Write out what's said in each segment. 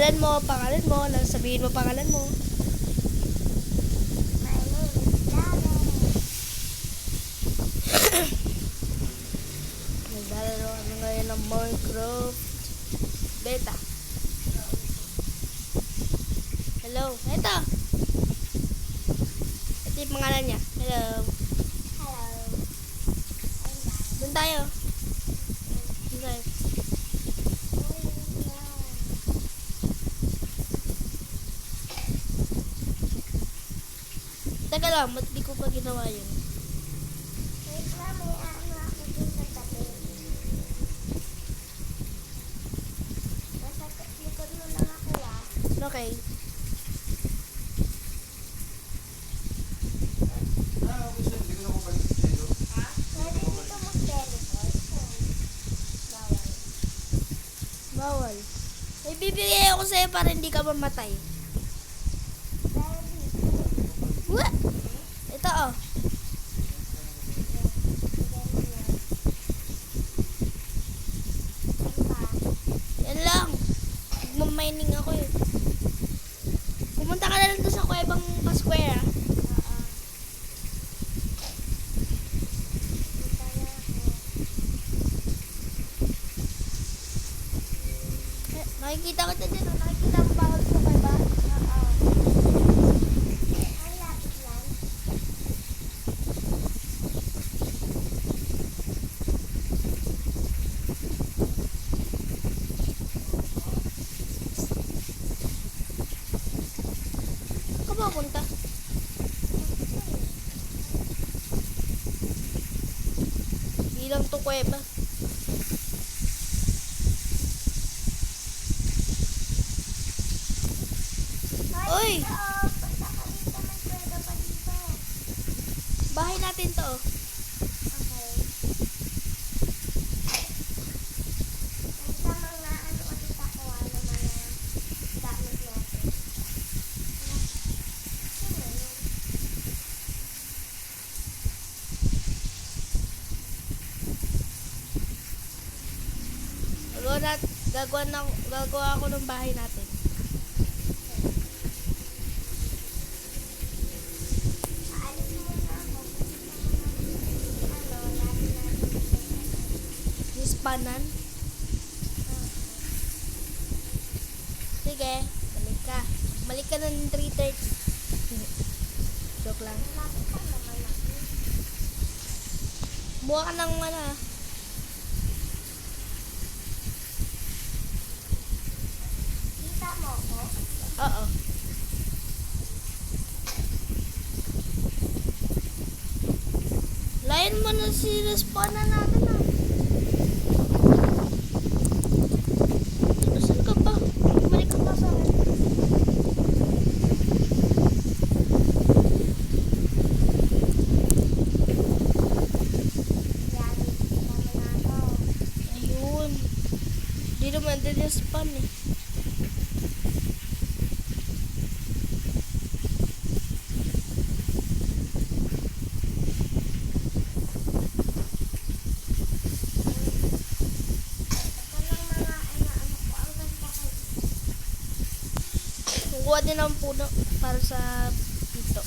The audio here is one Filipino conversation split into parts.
Pangalan mo. Sabihin mo pangalan mo. My name is Darren. Naglalaro kami ngayon ng Minecraft Beta. Hello. Ito yung pangalan niya. Hello. Hello. Doon tayo. Doon tayo. Teka lang, ba't di ko pa ginawa yun? Wait lang, may ano ako dun sa tabi. Nasa likod mo lang ako Okay. Pwede dito mag-teleport. Bawal. Bawal. May bibigay ako sa'yo para hindi ka mamatay. What? Ito oh. Yan lang. Magmamining ako eh. Pumunta ka na lang doon sa kuwebang pa-square ah. Nakikita ko ito dyan. Nakikita ko ba ako sa kuweba? Ang lapit lang. Saan ka ba punta? Di lang to kuweba. Uy! Punta ka dito. May pwede pa dito. Bahay natin to oh. Okay. Wait lang, mga ano ulit ako. Ano mga gamit natin. Sino yun? Gagawa ako ng bahay natin. Aalis muna ako. Ano, lagi natin. Nispanan. Sige, balik ka ng 3:30. Joke lang. Lapit lang naman ako. Buha ka ng ano ah. Kita mo ako? Oo. Layan mo na si respawnan natin ah. Saan ka pa? Bumalik ka pa sa akin. Yari, naman ako. Ayun. Di naman din yung spawn eh. Walang mga ano ko. Ang ganda ko. Kukuha din ng puno para sa pito.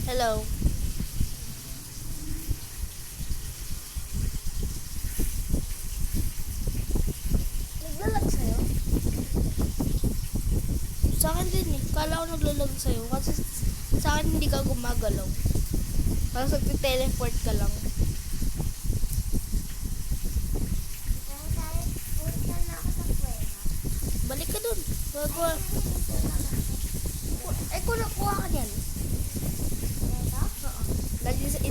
Hello. Naglalag sa'yo? Sa akin din eh. Kala ko naglalag sa'yo. Kasi sa akin hindi ka gumagalaw. Parang nagte-teleport ka lang. Pero tayo, punta na ako sa kuweba. Balik ka dun. Gagawa. Eh, kung nakuha ka niyan. Ito? Oo.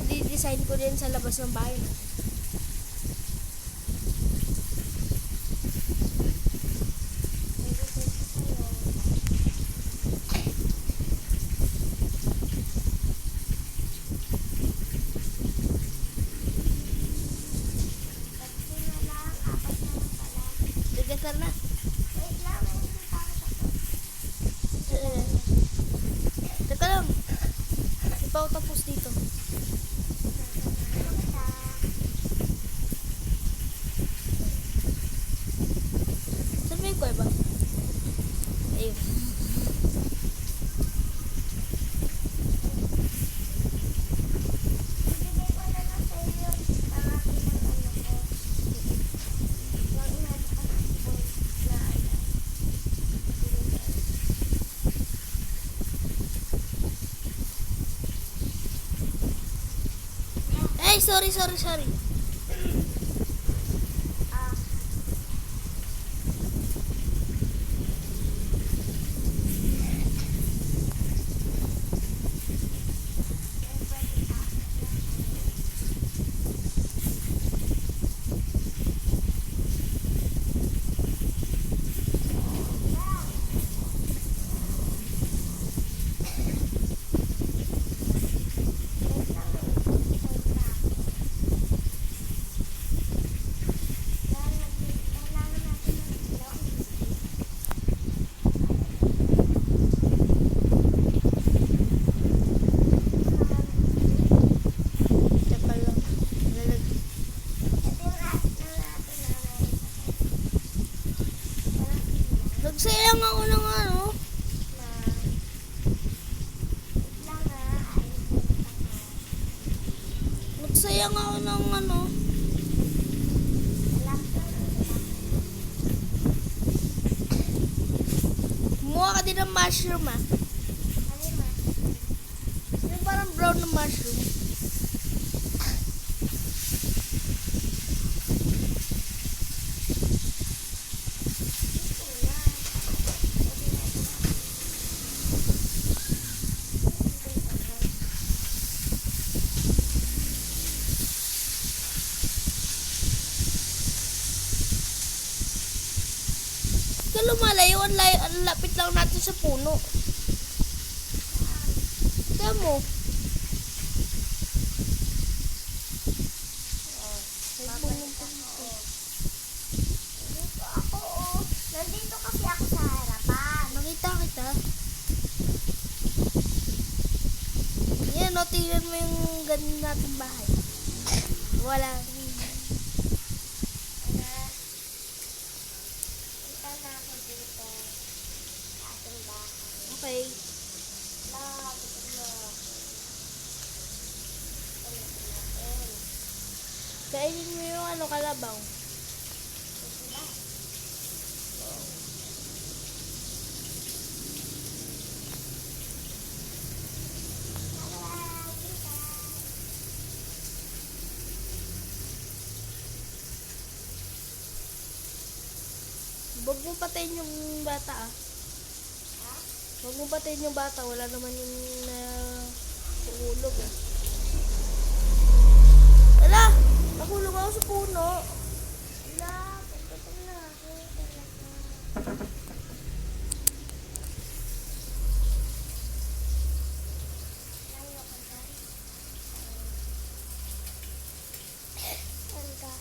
I-design ko din sa labas ng bahay natin. Wait lang, may hindi pa ako tapos. Ay, sorry. Ah, may pwede ka. Wait lang, wait lang. Kailangan natin ng ilaw. Teka lang. Ito yung natin na Nagsayang ako ng ano. Nagsayang ako ng ano. Kumuha ka din ng mushroom ah. Yung parang brown na mushroom. Kaya lumalayo, ang lapit lang natin sa puno. Kaya mo. Nandito kasi ako sa harapan. Nakita kita. Yan o, tingnan mo yung ganun nating bahay. Wala. Punta na ako dito sa ating bahay. Okay. Gutom na ako. Kumain. Kainin mo yung ano, kalabaw. Diba? Huwag mo patayin yung bata ah. Ha? Huwag mo patayin yung bata. Wala naman yung hulog eh. Wala! Nakulog ako sa puno. Wala, gutom na ako talaga. Layo ka dyan. Saan ka?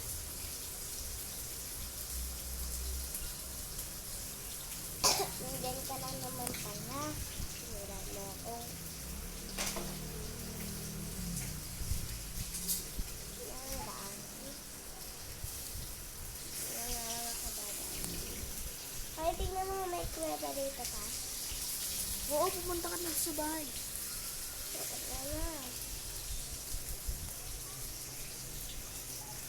Nandyan ka lang naman pala. Sinira mo ako. Yan lang. Yan nga lang ako dadaan. Ay, tingnan mo may kuweba dito pa. Oo, pumunta ka na sa bahay. Wala na.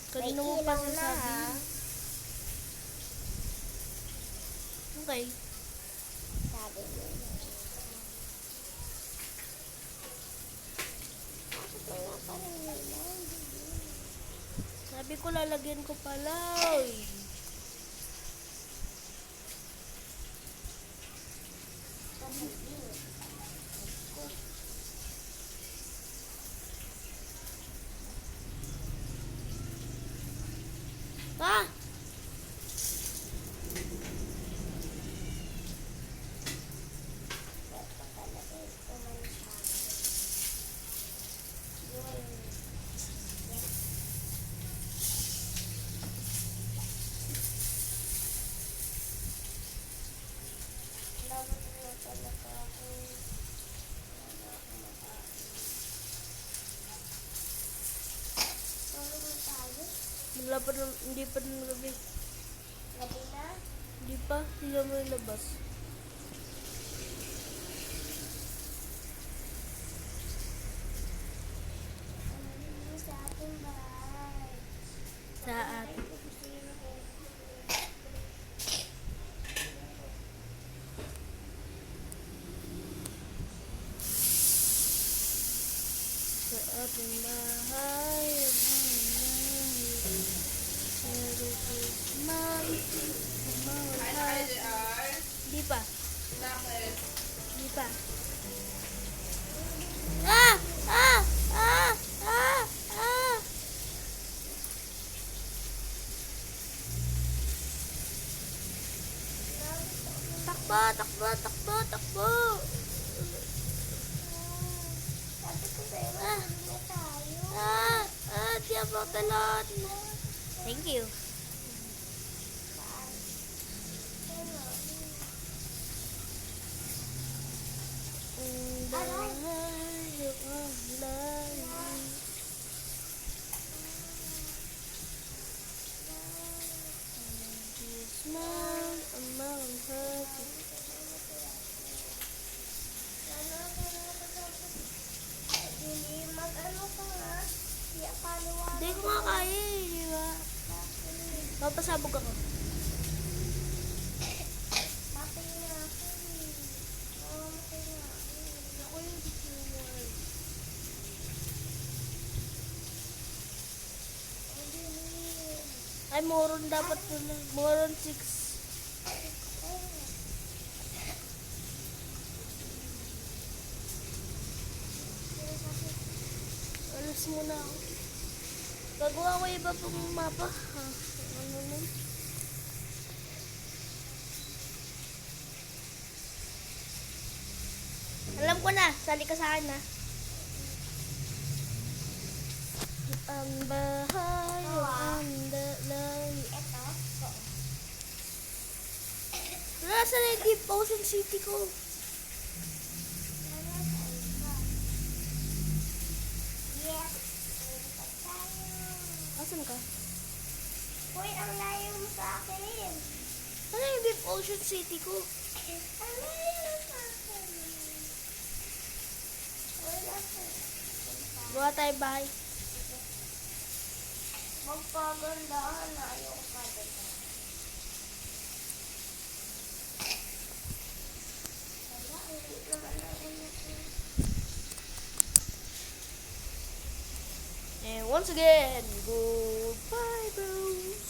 Kanino mo May pa ilaw na, sasabihin? ha? Okay. Sabi mo. Bakit wala pa rin ilaw? Sabi ko lalagyan ko pala. Oy. Ah! Wala pa, hindi pa ng gabi. Gabi na? Hindi pa, hindi mo yung labas. Sa ating bahay. Saan? Sa ating bahay. Takbo, takbo, takbo, takbo. Sabi ko sa'yo, masabi na tayo. Di ako talon. Thank you. Saan? Ano? Hindi mag-ano ka nga. Hindi akalawa. Hindi ko nga kaya eh, di ba? Papasabog ako. Patay na ako eh. Mamamatay na ako eh. Ako yung bituan. Ang dilim. Ay, moron dapat pala. Moron 6. Alas muna ako. Gagawa ko iba pang mapa. Ha? Ano nun? Alam ko na. Sali ka sa akin na. Ang bahay ang dalay. Ito? Oo. Nasa na yung Deep Ocean City ko? Yes. Lipat tayo. Asan ka? Uy, ang layo mo sa akin. Ano yung Deep Ocean City ko? Ang layo mo sa akin. Wala ka. Gawa tayo bahay. Magpagandahan na. Ayoko pa dito. Wala, hindi naman na ito. And once again, goodbye, bro.